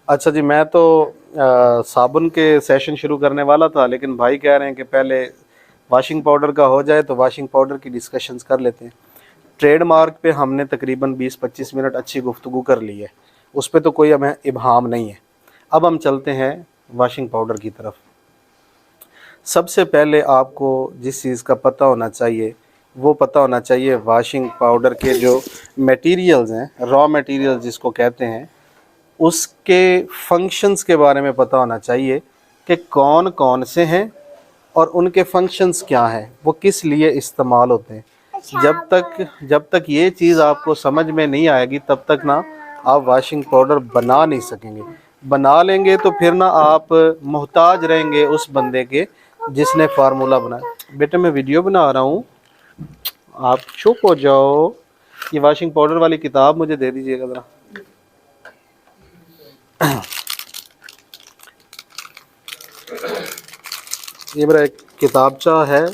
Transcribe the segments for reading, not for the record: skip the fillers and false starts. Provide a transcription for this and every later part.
अच्छा जी, मैं तो साबुन के सेशन शुरू करने वाला था, लेकिन भाई कह रहे हैं कि पहले वॉशिंग पाउडर का हो जाए तो वॉशिंग पाउडर की डिस्कशंस कर लेते हैं। ट्रेडमार्क पे हमने तकरीबन 20-25 मिनट अच्छी गुफ्तगू कर ली है, उस पर तो कोई हमें इब्हाम नहीं है। अब हम चलते हैं वॉशिंग पाउडर की तरफ। सबसे पहले आपको जिस चीज़ का पता होना चाहिए वो पता होना चाहिए वॉशिंग पाउडर के जो मटेरियल्स हैं, रॉ मटेरियल जिसको कहते हैं, उसके फंक्शंस के बारे में पता होना चाहिए कि कौन कौन से हैं और उनके फंक्शंस क्या हैं, वो किस लिए इस्तेमाल होते हैं। जब तक ये चीज़ आपको समझ में नहीं आएगी तब तक ना आप वॉशिंग पाउडर बना नहीं सकेंगे। बना लेंगे तो फिर ना आप मोहताज रहेंगे उस बंदे के जिसने फार्मूला बनाया। बेटे मैं वीडियो बना रहा हूँ, आप चुप हो जाओ। ये वॉशिंग पाउडर वाली किताब मुझे दे दीजिएगा ज़रा। ये मेरा एक किताबचा है,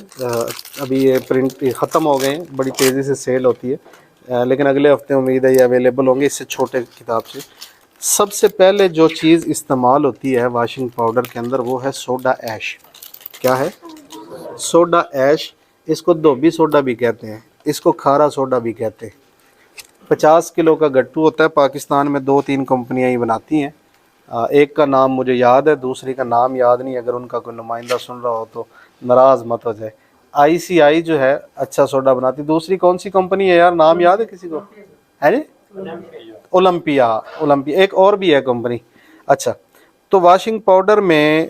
अभी ये प्रिंट ख़त्म हो गए हैं, बड़ी तेज़ी से सेल होती है, लेकिन अगले हफ्ते उम्मीद है ये अवेलेबल होंगे इससे छोटे किताब से। सबसे पहले जो चीज़ इस्तेमाल होती है वॉशिंग पाउडर के अंदर वो है सोडा ऐश। क्या है? Soda ash. इसको धोबी सोडा भी कहते हैं, इसको खारा सोडा भी कहते हैं। 50 किलो का गट्टू होता है, पाकिस्तान में 2-3 कंपनियां ही बनाती हैं। एक का नाम मुझे याद है, दूसरी का नाम याद नहीं। अगर उनका कोई नुमाइंदा सुन रहा हो तो नाराज़ मत हो जाए। ICI जो है अच्छा सोडा बनाती। दूसरी कौन सी कंपनी है यार, नाम याद है किसी को? है जी, ओलंपिया। ओलंपिया एक और भी है कंपनी। अच्छा, तो वॉशिंग पाउडर में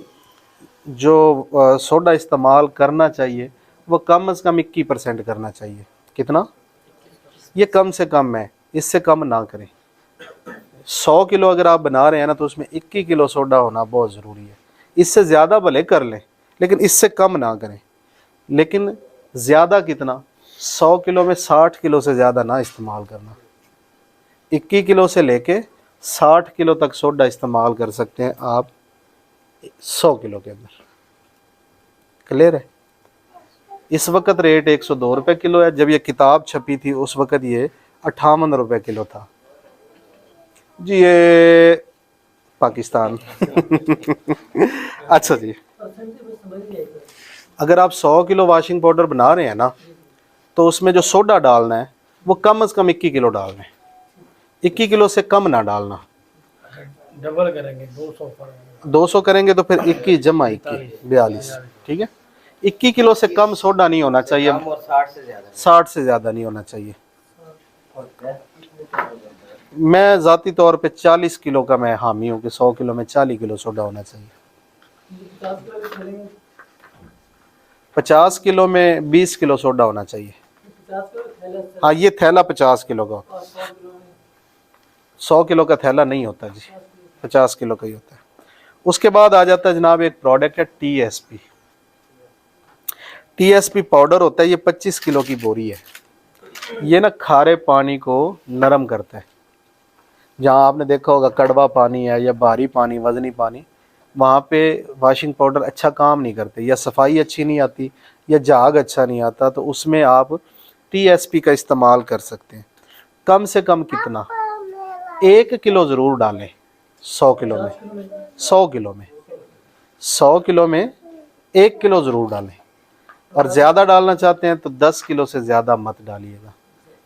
जो सोडा इस्तेमाल करना चाहिए वो कम से कम 21% करना चाहिए। कितना? ये कम से कम है, इससे कम ना करें। 100 किलो अगर आप बना रहे हैं ना तो उसमें 21 किलो सोडा होना बहुत ज़रूरी है। इससे ज़्यादा भले कर लें लेकिन इससे कम ना करें। लेकिन ज़्यादा कितना? 100 किलो में 60 किलो से ज़्यादा ना इस्तेमाल करना। 21 किलो से लेके 60 किलो तक सोडा इस्तेमाल कर सकते हैं आप 100 किलो के अंदर। क्लियर है? इस वक्त रेट 102 रुपये किलो है। जब ये किताब छपी थी उस वक्त ये 58 रुपये किलो था जी। ये पाकिस्तान। अच्छा जी, अगर आप 100 किलो वॉशिंग पाउडर बना रहे हैं ना तो उसमें जो सोडा डालना है वो कम से कम 21 किलो डालना है। 21 किलो से कम ना डालना। डबल करेंगे 200 करेंगे तो फिर 21 जमा 21 42। ठीक है, 21 किलो से कम सोडा नहीं होना चाहिए, 60 से ज़्यादा नहीं होना चाहिए। मैं ज़ाती तौर पे 40 किलो का मैं हामी हूँ कि 100 किलो में 40 किलो सोडा होना चाहिए। 50 किलो में 20 किलो सोडा होना चाहिए। हाँ, ये थैला 50 किलो का, 100 किलो का थैला नहीं होता जी, 50 किलो का ही होता है। उसके बाद आ जाता है जनाब एक प्रोडक्ट है TSP। TSP पाउडर होता है, ये 25 किलो की बोरी है। ये ना खारे पानी को नरम करता है। जहाँ आपने देखा होगा कड़वा पानी है या भारी पानी, वजनी पानी, वहाँ पे वॉशिंग पाउडर अच्छा काम नहीं करते, या सफाई अच्छी नहीं आती या झाग अच्छा नहीं आता, तो उसमें आप TSP का इस्तेमाल कर सकते हैं। कम से कम कितना? 1 किलो ज़रूर डालें 100 किलो में। 100 किलो में 100 किलो में 1 किलो ज़रूर डालें। और ज़्यादा डालना चाहते हैं तो 10 किलो से ज़्यादा मत डालिएगा।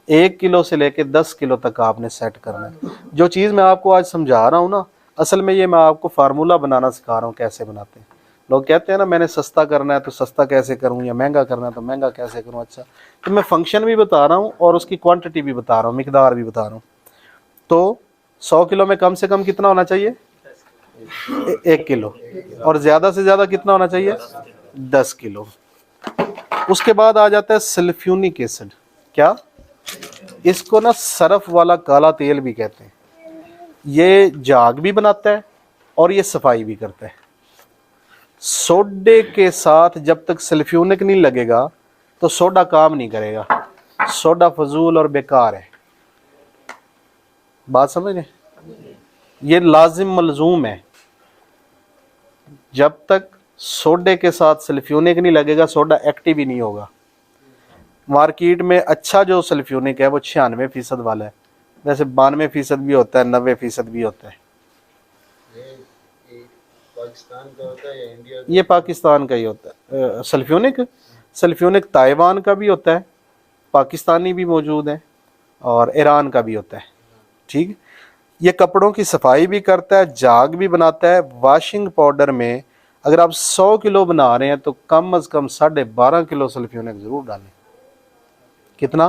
1 किलो से लेके 10 किलो तक आपने सेट करना है। जो चीज़ मैं आपको आज समझा रहा हूँ ना, असल में ये मैं आपको फार्मूला बनाना सिखा रहा हूँ, कैसे बनाते हैं। लोग कहते हैं ना मैंने सस्ता करना है तो सस्ता कैसे करूँ, या महंगा करना है तो महंगा कैसे करूँ। अच्छा, तो मैं फंक्शन भी बता रहा हूँ और उसकी क्वांटिटी भी बता रहा हूँ, मिकदार भी बता रहा हूँ। तो 100 किलो में कम से कम कितना होना चाहिए? 1 किलो। और ज़्यादा से ज़्यादा कितना होना चाहिए? 10 किलो। उसके बाद आ जाता है सल्फ्यूनिक एसिड। क्या? इसको ना सरफ वाला काला तेल भी कहते हैं। ये झाग भी बनाता है और ये सफाई भी करता है। सोडे के साथ जब तक सल्फ्यूनिक नहीं लगेगा तो सोडा काम नहीं करेगा। सोडा फजूल और बेकार है। बात समझ रहे? ये लाजिम मलजूम है। जब तक सोडे के साथ सल्फ्यूनिक नहीं लगेगा सोडा एक्टिव ही नहीं होगा। मार्केट में अच्छा जो सल्फ्यूनिक है वो 96% वाला है, वैसे 92% भी होता है, 90% भी होता है। ये पाकिस्तान का होता है या इंडिया का? ये पाकिस्तान का ही होता है। सल्फ्यूनिक, सल्फ्यूनिक ताइवान का भी होता है, पाकिस्तानी भी मौजूद है, और ईरान का भी होता है। ठीक, ये कपड़ों की सफाई भी करता है, झाग भी बनाता है। वॉशिंग पाउडर में अगर आप 100 किलो बना रहे हैं तो कम अज़ कम 12.5 किलो सल्फ्यूनिक ज़रूर डालें। कितना?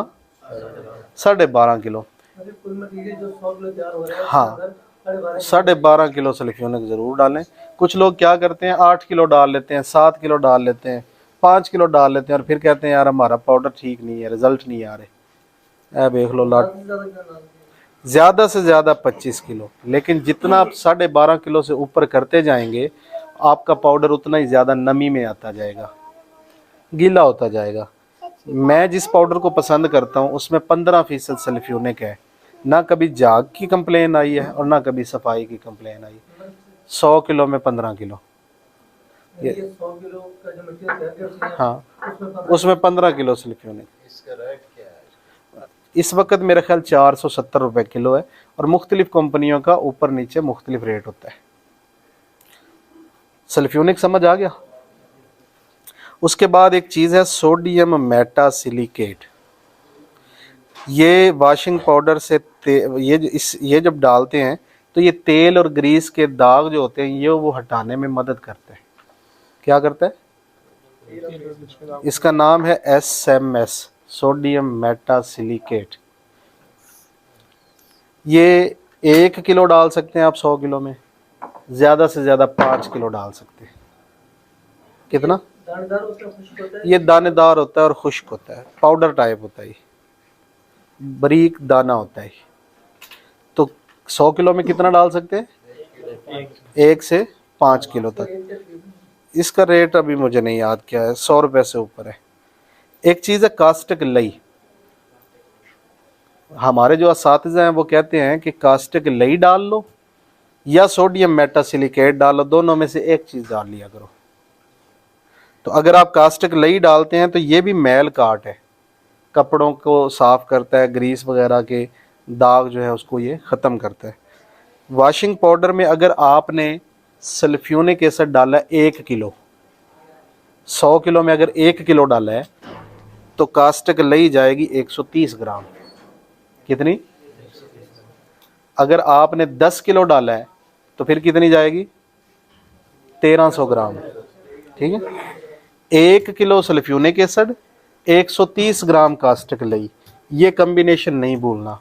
12.5 किलो। मतलब कुल मटेरियल जो 100 किलो तैयार हो रहा है हाँ, उसके अंदर 12.5 12.5 किलो सल्फ्यूनिक ज़रूर डालें। कुछ लोग क्या करते हैं 8 किलो डाल लेते हैं, 7 किलो डाल लेते हैं, 5 किलो डाल लेते हैं और फिर कहते हैं यार हमारा पाउडर ठीक नहीं है, रिजल्ट नहीं आ रहे। देख लो लाट, ज़्यादा क्या डालते हैं? ज़्यादा से ज़्यादा 25 किलो, लेकिन जितना आप 12.5 किलो से ऊपर करते जाएंगे आपका पाउडर उतना ही ज़्यादा नमी में आता जाएगा, गीला होता जाएगा। मैं जिस पाउडर को पसंद करता हूँ उसमें 15% सल्फ्यूनिक है। ना कभी झाग की कंप्लेन आई है और ना कभी सफाई की कंप्लेन आई। 100 किलो में 15 किलो, ये 100 किलो का जो मटेरियल तैयार किया है हाँ, उसमें 15 किलो सल्फ्यूनिक। इसका रेट क्या है? इस वक्त मेरा ख्याल 470 रुपये किलो है, और मुख्तलिफ कंपनियों का ऊपर नीचे मुख्तलिफ रेट होता है। सल्फ्यूनिक समझ आ गया। उसके बाद एक चीज़ है सोडियम मेटासिलिकेट। ये वॉशिंग पाउडर से ये जब डालते हैं तो ये तेल और ग्रीस के दाग जो होते हैं ये वो हटाने में मदद करते हैं। क्या करता है? इसका नाम है SMS, सोडियम मेटासिलिकेट। ये 1 किलो डाल सकते हैं आप 100 किलो में, ज़्यादा से ज़्यादा 5 किलो डाल सकते हैं। कितना? दानेदार होता है, खुश्क होता है। ये दानेदार होता है और खुश्क होता है, पाउडर टाइप होता है, बारीक दाना होता है। तो 100 किलो में कितना डाल सकते हैं? 1 से 5 किलो तक। इसका रेट अभी मुझे नहीं याद क्या है, 100 रुपये से ऊपर है। एक चीज़ है कास्टिक लई। हमारे जो असातिज़ा हैं वो कहते हैं कि कास्टिक लई डाल लो या सोडियम मेटासिलिकेट डालो, दोनों में से एक चीज़ डाल लिया करो। तो अगर आप कास्टिक लई डालते हैं तो ये भी मैल काट है, कपड़ों को साफ़ करता है, ग्रीस वगैरह के दाग जो है उसको ये ख़त्म करता है। वॉशिंग पाउडर में अगर आपने सल्फ्यूनिक एसिड डाला 1 किलो, 100 किलो में अगर 1 किलो डाला है तो कास्टिक लई जाएगी 130 ग्राम। कितनी? अगर आपने 10 किलो डाला है तो फिर कितनी जाएगी? 1300 ग्राम। ठीक है, 1 किलो सल्फ्यूनिक एसिड, 130 ग्राम कास्टिक लई, ये कम्बिनेशन नहीं भूलना।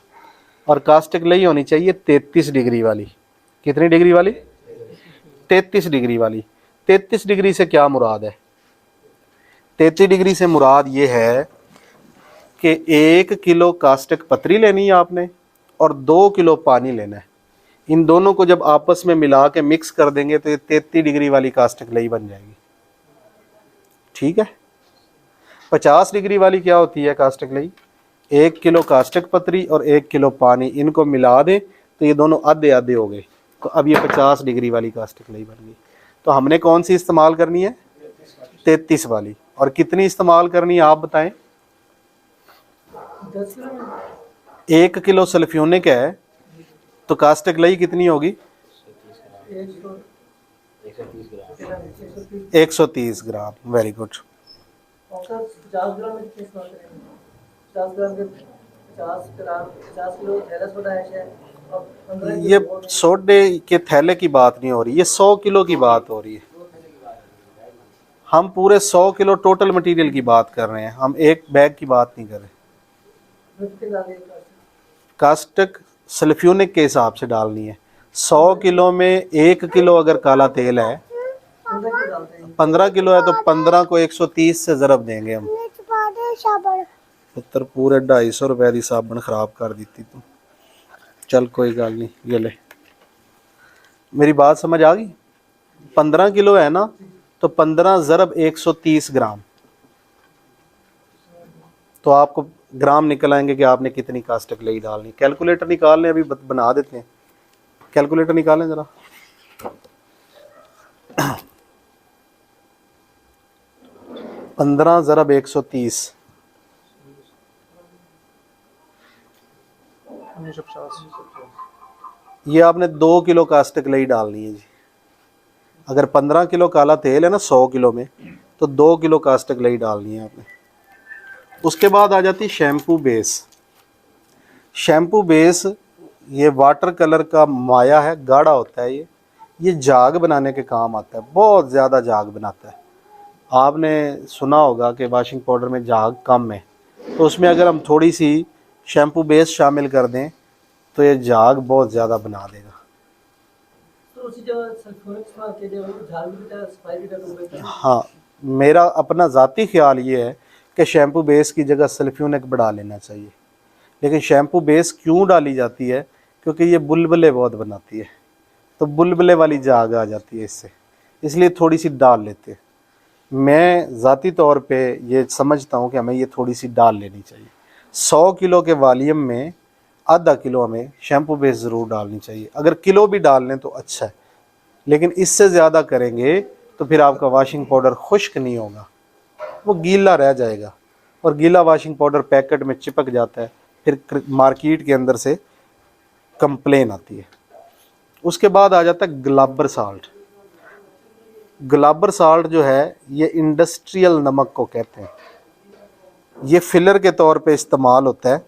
और कास्टिक लई होनी चाहिए 33 डिग्री वाली। कितनी डिग्री वाली? 33 डिग्री वाली। 33 डिग्री से क्या मुराद है? 33 डिग्री से मुराद ये है कि 1 किलो कास्टिक पतरी लेनी है आपने और 2 किलो पानी लेना है। इन दोनों को जब आपस में मिला के मिक्स कर देंगे तो ये 33 डिग्री वाली कास्टिक लई बन जाएगी। ठीक है। 50 डिग्री वाली क्या होती है कास्टिक लई? 1 किलो कास्टिक पतरी और 1 किलो पानी, इनको मिला दें तो ये दोनों आधे आधे हो गए, तो अब ये 50 डिग्री वाली कास्टिक लई बन गई। तो हमने कौन सी इस्तेमाल करनी है? 33 वाली। और कितनी इस्तेमाल करनी है आप बताएं? 10 किलो में 1 किलो सल्फ्यूनिक है तो कास्टिक लई कितनी होगी? 130 ग्राम। Very good. 50 ग्राम में कितने इस्तेमाल करेंगे? 50 ग्राम के 50 किलो थैला सोडा है शायद, और 15 ये किलो और सोडे के थैले की बात नहीं हो रही, ये 100 किलो की बात हो रही है। हम पूरे 100 किलो टोटल मटेरियल की बात कर रहे हैं, हम एक बैग की बात नहीं कर रहे। कितने डालेंगे? कास्टिक सल्फ्यूनिक के हिसाब से डालनी है। 100 किलो में 1 किलो अगर काला तेल है, 15 किलो डालते हैं। 15 किलो है तो 15 को 130 से ज़रब देंगे हम। पुत्र पूरे 250 रुपए की साबन खराब कर दी तू। चल कोई गल नहीं, ये ले। मेरी बात समझ आ गई? 15 किलो है ना, तो 15 ज़रब 130 ग्राम, तो आपको ग्राम निकल आएंगे कि आपने कितनी कास्टिक लई डालनी। कैलकुलेटर निकाल लें, अभी बना देते हैं। कैलकुलेटर निकालें ज़रा। 15 ज़रब 130, 1950 ये आपने 2 किलो कास्टिक लई डालनी है जी। अगर 15 किलो काला तेल है ना 100 किलो में, तो 2 किलो कास्टिक लई डालनी है आपने। उसके बाद आ जाती शैम्पू बेस। शैम्पू बेस ये वाटर कलर का माया है, गाढ़ा होता है ये झाग बनाने के काम आता है, बहुत ज़्यादा झाग बनाता है। आपने सुना होगा कि वॉशिंग पाउडर में झाग कम है, तो उसमें अगर हम थोड़ी सी शैम्पू बेस शामिल कर दें तो ये झाग बहुत ज़्यादा बना देगा। तो उसी जगह सल्फ्यूरिक इस्तेमाल किया जाए, वो झाग भी बेटा सफाई भी बेटा बेहतर है। हाँ, मेरा अपना ज़ाती ख्याल ये है कि शैम्पू बेस की जगह सल्फ्यूनिक बढ़ा लेना चाहिए। लेकिन शैम्पू बेस क्यों डाली जाती है? क्योंकि ये बुलबुले बहुत बनाती है, तो बुलबुले वाली झाग आ जाती है इससे, इसलिए थोड़ी सी डाल लेते हैं। मैं ज़ाती तौर पे ये समझता हूँ कि हमें ये थोड़ी सी डाल लेनी चाहिए। 100 किलो के वॉल्यूम में आधा किलो हमें शैम्पू बेस ज़रूर डालनी चाहिए। अगर किलो भी डाल लें तो अच्छा है, लेकिन इससे ज़्यादा करेंगे तो फिर आपका वॉशिंग पाउडर खुश्क नहीं होगा, वो गीला रह जाएगा, और गीला वॉशिंग पाउडर पैकेट में चिपक जाता है, फिर मार्केट के अंदर से कंप्लेन आती है। उसके बाद आ जाता है ग्लाबर साल्ट। ग्लाबर साल्ट जो है ये इंडस्ट्रियल नमक को कहते हैं। ये फिलर के तौर पे इस्तेमाल होता है।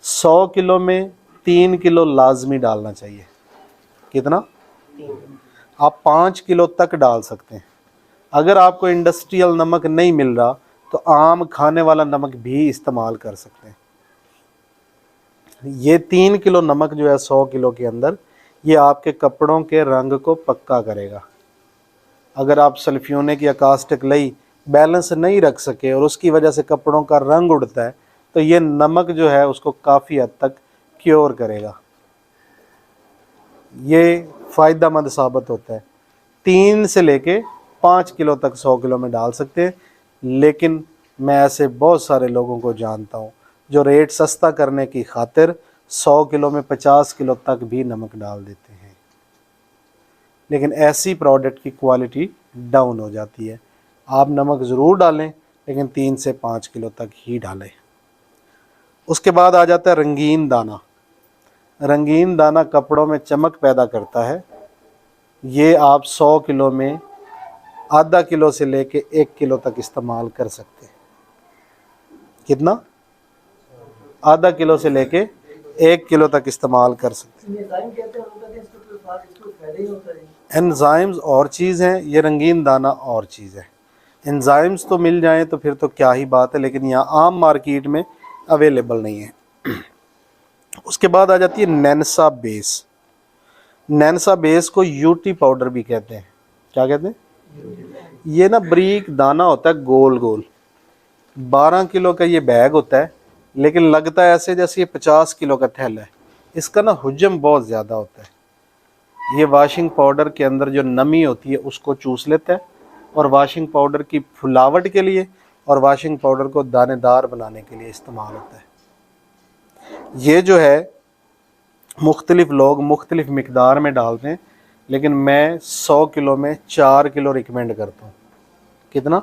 100 किलो में 3 किलो लाजमी डालना चाहिए। कितना? आप 5 किलो तक डाल सकते हैं। अगर आपको इंडस्ट्रियल नमक नहीं मिल रहा तो आम खाने वाला नमक भी इस्तेमाल कर सकते हैं। ये 3 किलो नमक जो है 100 किलो के अंदर, ये आपके कपड़ों के रंग को पक्का करेगा। अगर आप सल्फ्यूनिक या कास्टिक लई बैलेंस नहीं रख सके और उसकी वजह से कपड़ों का रंग उड़ता है, तो ये नमक जो है उसको काफ़ी हद तक क्योर करेगा। ये फ़ायदेमंद साबित होता है। 3 से लेके 5 किलो तक 100 किलो में डाल सकते हैं, लेकिन मैं ऐसे बहुत सारे लोगों को जानता हूँ जो रेट सस्ता करने की खातिर 100 किलो में 50 किलो तक भी नमक डाल देते हैं, लेकिन ऐसी प्रोडक्ट की क्वालिटी डाउन हो जाती है। आप नमक ज़रूर डालें, लेकिन 3 से 5 किलो तक ही डालें। उसके बाद आ जाता है रंगीन दाना। रंगीन दाना कपड़ों में चमक पैदा करता है। ये आप 100 किलो में आधा किलो से लेके 1 किलो तक इस्तेमाल कर सकते हैं। कितना? आधा किलो से लेके 1 किलो तक इस्तेमाल कर सकते हैं। एंजाइम कहते हैं, उनका इसको कोई फायदा ही होता है। एंजाइम्स और चीज़ हैं, ये रंगीन दाना और चीज़ है। एंजाइम्स तो मिल जाएं तो फिर तो क्या ही बात है, लेकिन यहाँ आम मार्केट में अवेलेबल नहीं है। उसके बाद आ जाती है नैनसा बेस। नैनसा बेस को यूटी पाउडर भी कहते हैं। क्या कहते हैं? ये ना बारीक दाना होता है, गोल गोल। 12 किलो का ये बैग होता है, लेकिन लगता है ऐसे जैसे ये 50 किलो का थैला है। इसका ना हुजम बहुत ज़्यादा होता है। ये वॉशिंग पाउडर के अंदर जो नमी होती है उसको चूस लेता है, और वॉशिंग पाउडर की फुलावट के लिए और वॉशिंग पाउडर को दानेदार बनाने के लिए इस्तेमाल होता है। ये जो है मुख्तलिफ लोग मुख्तलिफ मिकदार में डालते हैं, लेकिन मैं 100 किलो में 4 किलो रिकमेंड करता हूँ। कितना?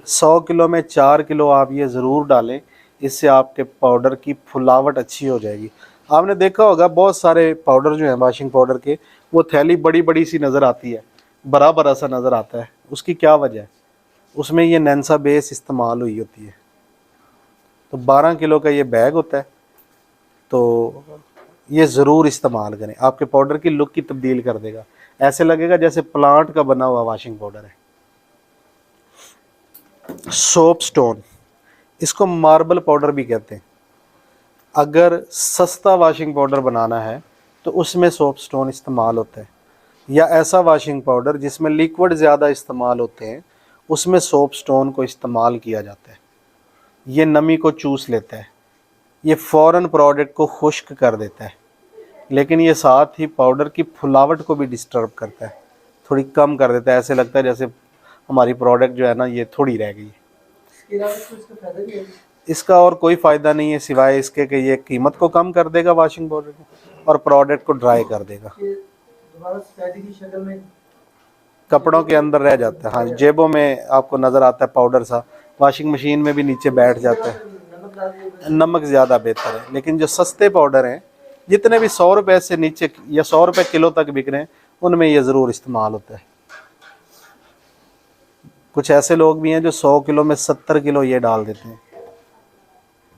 100 किलो में 4 किलो आप ये ज़रूर डालें, इससे आपके पाउडर की फुलावट अच्छी हो जाएगी। आपने देखा होगा बहुत सारे पाउडर जो हैं वॉशिंग पाउडर के, वो थैली बड़ी बड़ी सी नज़र आती है, बड़ा बड़ा सा नज़र आता है। उसकी क्या वजह है? उसमें ये नैनसा बेस इस्तेमाल हुई होती है। तो 12 किलो का ये बैग होता है, तो ये ज़रूर इस्तेमाल करें। आपके पाउडर की लुक की तब्दील कर देगा, ऐसे लगेगा जैसे प्लांट का बना हुआ वॉशिंग पाउडर है। सोप स्टोन, इसको मार्बल पाउडर भी कहते हैं। अगर सस्ता वॉशिंग पाउडर बनाना है तो उसमें सोप स्टोन इस्तेमाल होता है, या ऐसा वॉशिंग पाउडर जिसमें लिक्विड ज़्यादा इस्तेमाल होते हैं उसमें सोप स्टोन को इस्तेमाल किया जाता है। ये नमी को चूस लेता है, ये फ़ौरन प्रोडक्ट को खुश्क कर देता है, लेकिन ये साथ ही पाउडर की फुलावट को भी डिस्टर्ब करता है, थोड़ी कम कर देता है। ऐसे लगता है जैसे हमारी प्रोडक्ट जो है ना ये थोड़ी रह गई है। इसका और कोई फ़ायदा नहीं है सिवाय इसके कि ये कीमत को कम कर देगा वॉशिंग पाउडर की, और प्रोडक्ट को ड्राई कर देगा। कपड़ों के अंदर रह जाता है, हाँ, जेबों में आपको नज़र आता है पाउडर सा, वॉशिंग मशीन में भी नीचे बैठ जाता है। नमक ज़्यादा बेहतर है, लेकिन जो सस्ते पाउडर हैं जितने भी 100 रुपए से नीचे या 100 रुपए किलो तक बिक रहे हैं उनमें ये ज़रूर इस्तेमाल होता है। कुछ ऐसे लोग भी हैं जो 100 किलो में 70 किलो ये डाल देते हैं,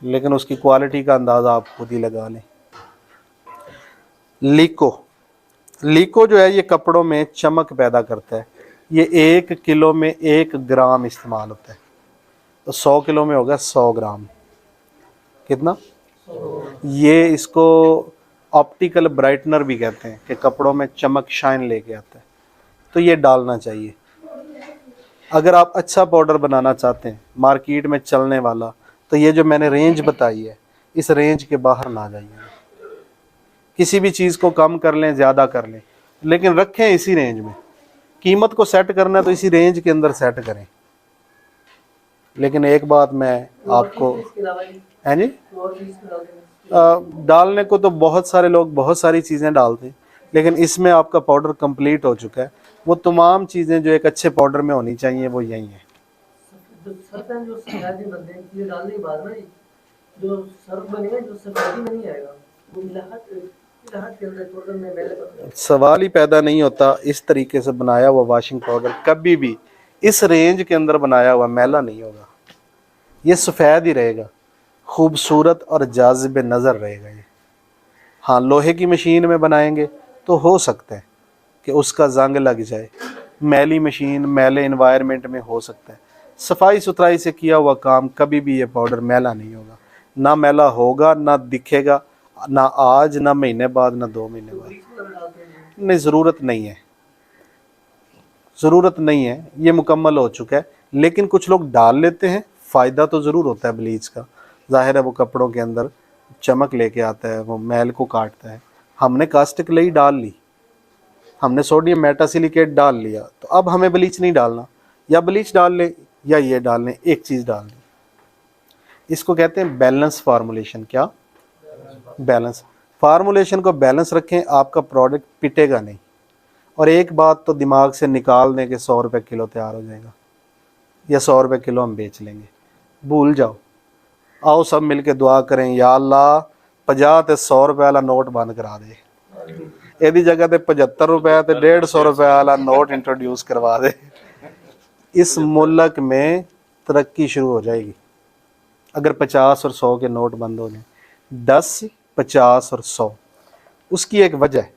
लेकिन उसकी क्वालिटी का अंदाज़ा आप खुद ही लगा लें। लीको जो है ये कपड़ों में चमक पैदा करता है। ये 1 किलो में 1 ग्राम इस्तेमाल होता है, तो 100 किलो में होगा 100 ग्राम। कितना? ये इसको ऑप्टिकल ब्राइटनर भी कहते हैं कि कपड़ों में चमक शाइन लेके आता है, तो ये डालना चाहिए। अगर आप अच्छा पाउडर बनाना चाहते हैं मार्केट में चलने वाला, तो ये जो मैंने रेंज बताई है इस रेंज के बाहर ना जाइए। किसी भी चीज़ को कम कर लें, ज़्यादा कर लें, लेकिन रखें इसी रेंज में। कीमत को सेट करना है तो इसी रेंज के अंदर सेट करें। लेकिन एक बात मैं आपको है जी, डालने को तो बहुत सारे लोग बहुत सारी चीज़ें डालते हैं, लेकिन इसमें आपका पाउडर कंप्लीट हो चुका है। वो तमाम चीज़ें जो एक अच्छे पाउडर में होनी चाहिए वो यही है। जो सर्फ हैं, जो सफेद बनते हैं, ये डालने के बाद ना जो सर्फ बनेगा जो सफेदी में नहीं आएगा, वो मिलाहट के अंदर पाउडर में मैले सवाल ही पैदा नहीं होता। इस तरीके से बनाया हुआ वॉशिंग पाउडर कभी भी इस रेंज के अंदर बनाया हुआ मैला नहीं होगा, ये सफ़ेद ही रहेगा, खूबसूरत और जाज़िब नज़र रहेगा ये। हाँ, लोहे की मशीन में बनाएंगे तो हो सकता है कि उसका जंग लग जाए, मैली मशीन मैले इन्वायरमेंट में हो सकता है। सफाई सुथराई से किया हुआ काम कभी भी ये पाउडर मैला नहीं होगा, ना मैला होगा, ना दिखेगा, ना आज, ना महीने बाद, ना 2 महीने बाद। नहीं, ज़रूरत नहीं है, ज़रूरत नहीं है, ये मुकम्मल हो चुका है। लेकिन कुछ लोग डाल लेते हैं, फ़ायदा तो ज़रूर होता है ब्लीच का। ज़ाहिर है वो कपड़ों के अंदर चमक लेके आता है, वो मैल को काटता है। हमने कास्टिक लई डाल ली, हमने सोडियम मेटासिलिकेट डाल लिया, तो अब हमें ब्लीच नहीं डालना, या ब्लीच डाल लें या ये डाल लें, एक चीज़ डाल लें। इसको कहते हैं बैलेंस फार्मूलेशन। क्या? बैलेंस फार्मूलेशन को बैलेंस रखें, आपका प्रोडक्ट पिटेगा नहीं। और एक बात तो दिमाग से निकाल दें कि 100 रुपये किलो तैयार हो जाएगा या 100 रुपये किलो हम बेच लेंगे, भूल जाओ। आओ सब मिलके दुआ करें, या अल्लाह 50 ते 100 रुपये वाला नोट बंद करा दे, यदि जगह ते 75 रुपये ते 150 रुपये वाला नोट इंट्रोड्यूस करवा दे। इस मुल्क में तरक्की शुरू हो जाएगी अगर 50 और 100 के नोट बंद हो जाए। 10, 50 और 100। उसकी एक वजह है,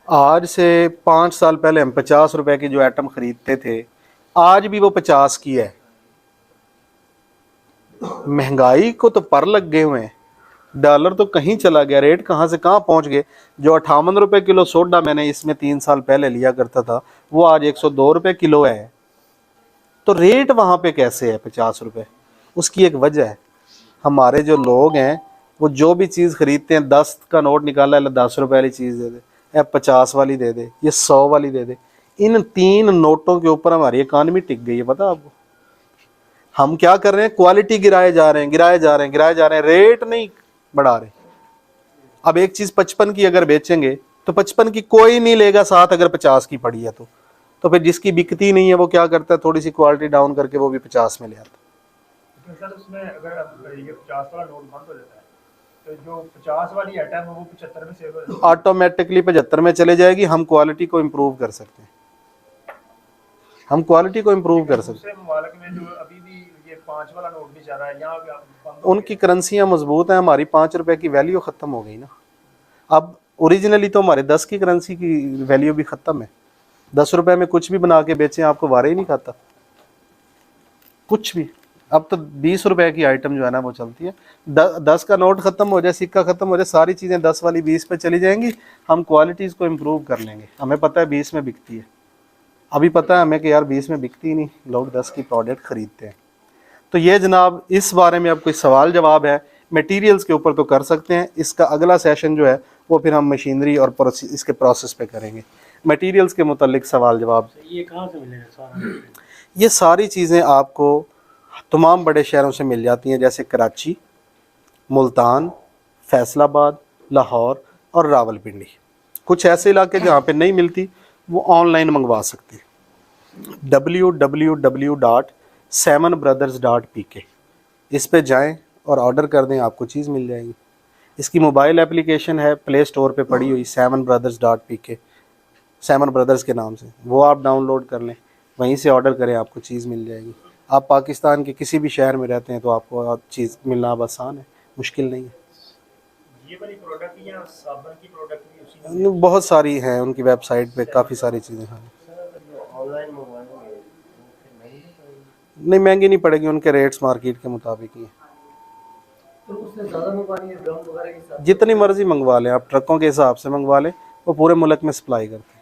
आज से 5 साल पहले हम 50 रुपए की जो आइटम खरीदते थे, आज भी वो 50 की है। महंगाई को तो पर लग गए हुए हैं, डॉलर तो कहीं चला गया, रेट कहाँ से कहाँ पहुँच गए। जो 58 रुपये किलो सोडा मैंने इसमें 3 साल पहले लिया करता था, वो आज 102 रुपये किलो है। तो रेट वहाँ पे कैसे है 50 रुपये? उसकी एक वजह है, हमारे जो लोग हैं वो जो भी चीज़ खरीदते हैं, 10 का नोट निकाला है, 10 रुपये वाली चीज़ दे दे, या 50 वाली दे दे, ये 100 वाली दे दे। इन 3 नोटों के ऊपर हमारी इकॉनमी टिक गई है। पता आपको हम क्या कर रहे हैं? क्वालिटी गिराए जा रहे हैं, गिराए जा रहे हैं, गिराए जा रहे हैं, रेट नहीं बढ़ा रहे। अब एक चीज़ 55 की अगर बेचेंगे तो 55 की कोई नहीं लेगा साथ, अगर 50 की पड़ी है तो फिर जिसकी बिकती नहीं है वो क्या करता है, थोड़ी सी क्वालिटी डाउन करके वो भी 50 में ले आता है। सर उसमें अगर ये 50 वाला नोट बंद हो जाता है तो जो 50 वाली आइटम है वो 75 में सेव हो जाती है, ऑटोमेटिकली 75 में चले जाएगी। हम क्वालिटी को इम्प्रूव कर सकते हैं, हम क्वालिटी को इम्प्रूव कर सकते हैं। दूसरे ममालिक में जो अभी भी ये 5 वाला नोट भी चल रहा है, यहाँ पे आप बंद हो उनकी करेंसियाँ मजबूत हैं, हमारी 5 रुपए की वैल्यू ख़त्म हो गई ना। अब ओरिजिनली तो हमारे 10 की करेंसी की वैल्यू भी ख़त्म है। 10 रुपए में कुछ भी बना के बेचें, आपको वारे ही नहीं खाता कुछ भी। अब तो 20 रुपए की आइटम जो है ना वो चलती है। 10 का नोट ख़त्म हो जाए, सिक्का ख़त्म हो जाए, सारी चीज़ें 10 वाली 20 पे चली जाएंगी। हम क्वालिटीज़ को इम्प्रूव कर लेंगे। हमें पता है 20 में बिकती है, अभी पता है हमें कि यार 20 में बिकती ही नहीं, लोग 10 की प्रोडक्ट ख़रीदते हैं। तो ये जनाब, इस बारे में अब कोई सवाल जवाब है मटेरियल्स के ऊपर तो कर सकते हैं। इसका अगला सेशन जो है वो फिर हम मशीनरी और इसके प्रोसेस पे करेंगे। मटेरियल्स के मुतालिक सवाल जवाब। ये कहाँ से मिलेगा सारा? ये सारी चीज़ें आपको तमाम बड़े शहरों से मिल जाती हैं, जैसे कराची, मुल्तान, फैसलाबाद, लाहौर और रावलपिंडी। कुछ ऐसे इलाके जहाँ पे नहीं मिलती वो ऑनलाइन मंगवा सकते हैं। www.7brothers.pk इस पे जाएं और ऑर्डर कर दें, आपको चीज़ मिल जाएगी। इसकी मोबाइल एप्लीकेशन है, प्ले स्टोर पे पड़ी हुई, 7brothers.pk, 7 ब्रदर्स के नाम से, वो आप डाउनलोड कर लें, वहीं से ऑर्डर करें, आपको चीज़ मिल जाएगी। आप पाकिस्तान के किसी भी शहर में रहते हैं तो आपको चीज़ मिलना अब आसान है, मुश्किल नहीं है। ये वाली प्रोडक्ट या साबुन की प्रोडक्ट भी उसी में? बहुत सारी हैं उनकी वेबसाइट पे, काफ़ी सारी चीज़ें हैं। ऑनलाइन मंगवाएंगे तो फिर महंगी पड़ेगी। नहीं, महंगी नहीं पड़ेगी, उनके रेट्स मार्केट के मुताबिक ही हैं। तो उससे ज़्यादा मंगवानी है ड्रम वगैरह के साथ? जितनी मर्जी मंगवा लें आप, ट्रकों के हिसाब से मंगवा लें, वो पूरे मुल्क में सप्लाई करते हैं।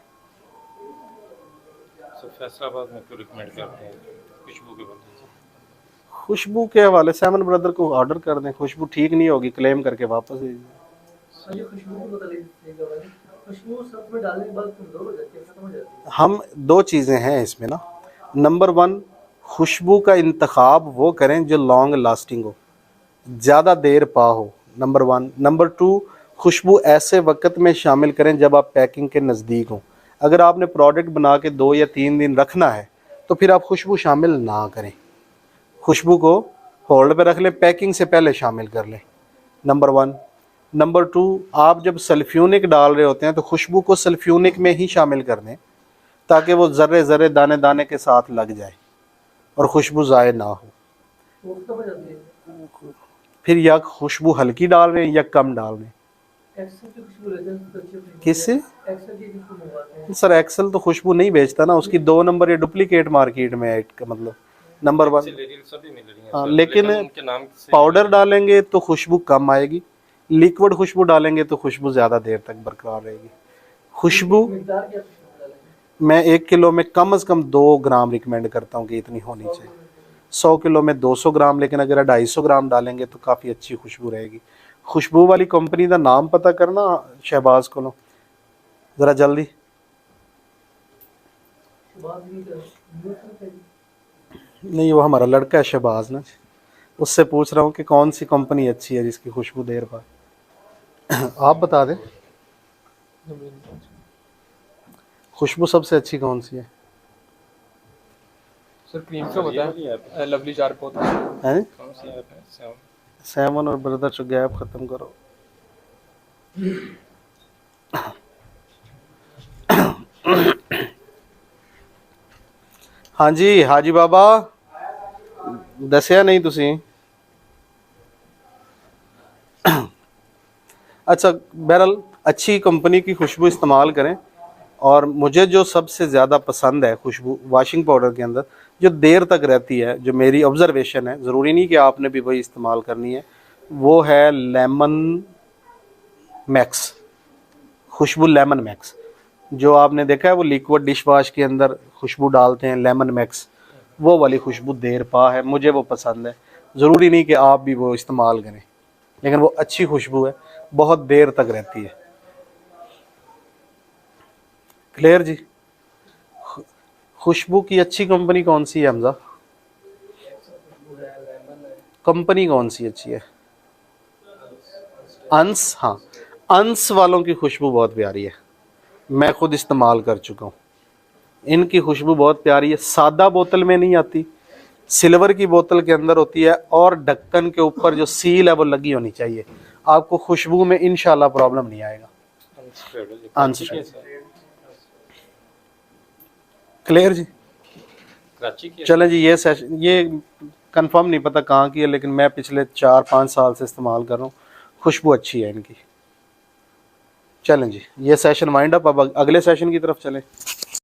सर फैसलाबाद में क्यों रिकमेंड करते हैं खुशबू के बदले? खुशबू के हवाले 7 ब्रदर को ऑर्डर कर दें, खुशबू ठीक नहीं होगी क्लेम करके वापस दे दीजिए। हाँ, ये खुशबू को बदल खुशबू सब में डालने के बाद कमजोर हो जाती है, खत्म हो जाती है। हम दो चीज़ें हैं इसमें ना, नंबर 1 खुशबू का इंतखाब वो करें जो लॉन्ग लास्टिंग हो, ज़्यादा देर पा हो, नंबर 1। नंबर 2 खुशबू ऐसे वक्त में शामिल करें जब आप पैकिंग के नज़दीक हों। अगर आपने प्रोडक्ट बना के 2 या 3 दिन रखना है तो फिर आप खुशबू शामिल ना करें, खुशबू को होल्ड पे रख लें, पैकिंग से पहले शामिल कर लें, नंबर 1। नंबर 2, आप जब सल्फ्यूनिक डाल रहे होते हैं तो खुशबू को सल्फ्यूनिक में ही शामिल कर दें ताकि वो ज़र्रे ज़र्रे दाने दाने के साथ लग जाए और खुशबू ज़ाय ना हो। वो खत्म हो जाती है। फिर या खुशबू हल्की डाल रहे हैं या कम डाल रहे हैं। एक्सेल की खुशबू लेते हैं तो अच्छी होती है। किससे? एक्सेल की खुशबू मंगवाते हैं। सर एक्सेल तो खुशबू नहीं बेचता ना, उसकी 2 नंबर ये डुप्लीकेट मार्केट में है, का मतलब नंबर 1। सभी मिल रही हैं हाँ, सर, लेकिन उनके नाम से पाउडर डालेंगे तो खुशबू कम आएगी, लिक्विड खुशबू डालेंगे तो खुशबू ज़्यादा देर तक बरकरार रहेगी। खुशबू मिकदार क्या खुशबू डालेंगे? मैं 1 किलो में कम से कम 2 ग्राम रिकमेंड करता हूँ कि इतनी होनी चाहिए। 100 किलो में 200 ग्राम, लेकिन अगर 250 ग्राम डालेंगे तो काफ़ी अच्छी खुशबू रहेगी। खुशबू वाली कंपनी का नाम पता करना शहबाज को लो ज़रा जल्दी। बाद में क्या? नहीं, वो हमारा लड़का है शहबाज ना, उससे पूछ रहा हूँ कि कौन सी कंपनी अच्छी है जिसकी खुशबू देर पाए। आप बता दें खुशबू सबसे अच्छी कौन सी है? सर क्रीम का बताएं, लवली जार बहुत हैं? कौन सी ऐप है? 7 और ब्रदर जो गैप ख़त्म करो। हाँ जी हाजी बाबा, दसिया नहीं तुसी? अच्छा, बहरहाल अच्छी कंपनी की खुशबू इस्तेमाल करें। और मुझे जो सबसे ज़्यादा पसंद है खुशबू वॉशिंग पाउडर के अंदर, जो देर तक रहती है, जो मेरी ऑब्ज़र्वेशन है, ज़रूरी नहीं कि आपने भी वही इस्तेमाल करनी है, वो है लेमन मैक्स, खुशबू लेमन मैक्स। जो आपने देखा है वो लिक्विड डिश वाश के अंदर खुशबू डालते हैं, लेमन मैक्स, वो वाली खुशबू देर पा है, मुझे वो पसंद है। ज़रूरी नहीं कि आप भी वो इस्तेमाल करें, लेकिन वो अच्छी खुशबू है, बहुत देर तक रहती है। क्लियर जी? खुशबू की अच्छी कंपनी कौन सी है हमजा? कंपनी कौन सी अच्छी है? अंस। हाँ, अंस वालों की खुशबू बहुत प्यारी है, मैं खुद इस्तेमाल कर चुका हूँ, इनकी खुशबू बहुत प्यारी है। सादा बोतल में नहीं आती, सिल्वर की बोतल के अंदर होती है, और ढक्कन के ऊपर जो सील है वो लगी होनी चाहिए। आपको खुशबू में इंशाल्लाह प्रॉब्लम नहीं आएगा। क्लियर जी? कराची की चलें जी, ये सेशन ये कंफर्म नहीं पता कहाँ की है, लेकिन मैं पिछले 4-5 साल से इस्तेमाल कर रहा हूँ, खुशबू अच्छी है इनकी। चलें जी, ये सेशन वाइंड अप, अब अगले सेशन की तरफ चलें।